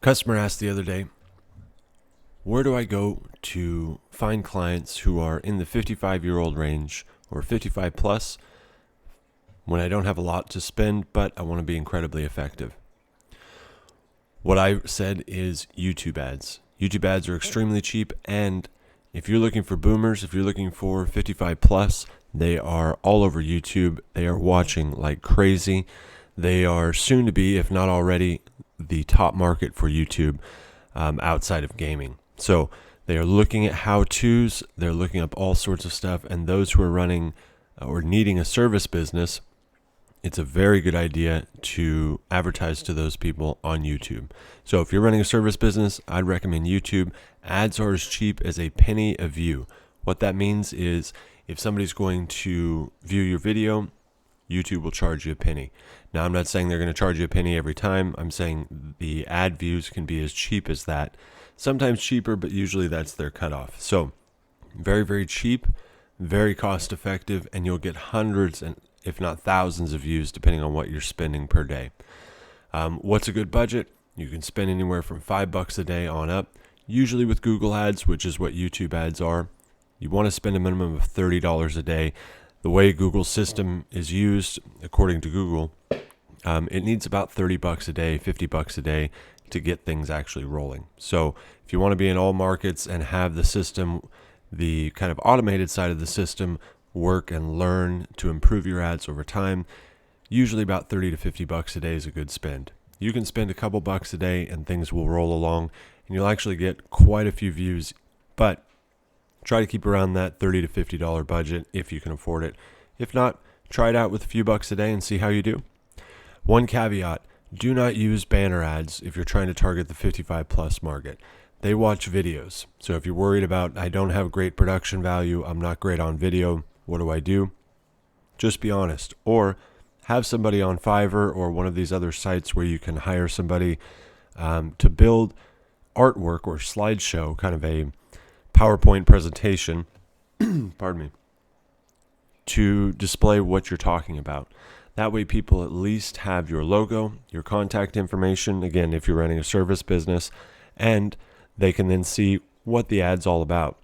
Customer asked the other day, where do I go to find clients who are in the 55-year-old range or 55 plus when I don't have a lot to spend, but I want to be incredibly effective? What I said is YouTube ads. YouTube ads are extremely cheap, and if you're looking for boomers, if you're looking for 55 plus, they are all over YouTube. They are watching like crazy. They are soon to be, if not already, the top market for YouTube outside of gaming. So they are looking at how-tos, they're looking up all sorts of stuff, and those who are running or needing a service business, it's a very good idea to advertise to those people on YouTube. So if you're running a service business, I'd recommend YouTube. Ads are as cheap as a penny a view. What that means is if somebody's going to view your video, YouTube will charge you a penny. Now, I'm not saying they're going to charge you a penny every time. I'm saying the ad views can be as cheap as that. Sometimes cheaper, but usually that's their cutoff. So very, very cheap, very cost effective, and you'll get hundreds and if not thousands of views depending on what you're spending per day. What's a good budget? You can spend anywhere from $5 a day on up. Usually with Google ads, which is what YouTube ads are, you want to spend a minimum of $30 a day. The way Google's system is used, according to Google, it needs about $30 a day, $50 a day to get things actually rolling. So if you want to be in all markets and have the system, the kind of automated side of the system, work and learn to improve your ads over time, usually about $30 to $50 a day is a good spend. You can spend a couple bucks a day and things will roll along and you'll actually get quite a few views, but try to keep around that $30 to $50 budget if you can afford it. If not, try it out with a few bucks a day and see how you do. One caveat, do not use banner ads if you're trying to target the 55 plus market. They watch videos. So if you're worried about, I don't have great production value, I'm not great on video, what do I do? Just be honest. Or have somebody on Fiverr or one of these other sites where you can hire somebody to build artwork or slideshow, kind of a PowerPoint presentation, pardon me, to display what you're talking about. That way people at least have your logo, your contact information, again, if you're running a service business, and they can then see what the ad's all about.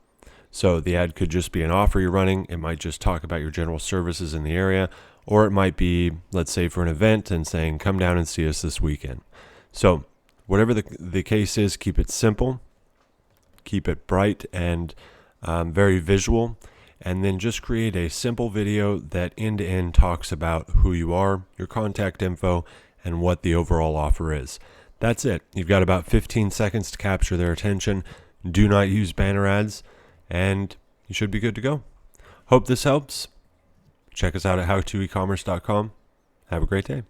So the ad could just be an offer you're running. It might just talk about your general services in the area, or it might be, let's say, for an event and saying, come down and see us this weekend. So whatever the case is, keep it simple, keep it bright and very visual, and then just create a simple video that end-to-end talks about who you are, your contact info, and what the overall offer is. That's it. You've got about 15 seconds to capture their attention. Do not use banner ads, and you should be good to go. Hope this helps. Check us out at H2e-commerce.com. Have a great day.